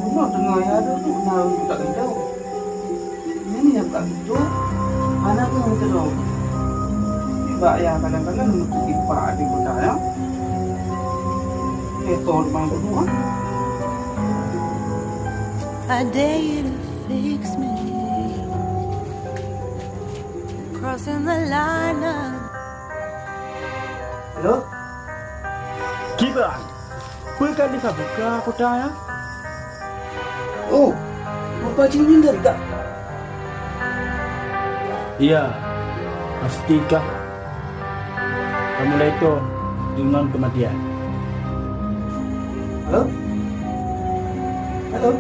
Ano, tengah ya ada tu kenal budak kentau. Ini yang buka gitu. Anak tu yang terong. Tiba ya kadang-kadang untuk tiba di kota ya. Etol mang berdua. I dare you to fix me, crossing the line of. Halo? Gibran, kali ka buka kota ya? Oh, Bapak Cingin dari kak? Iya, pastikah kamu itu dengan kematian? Halo? Halo?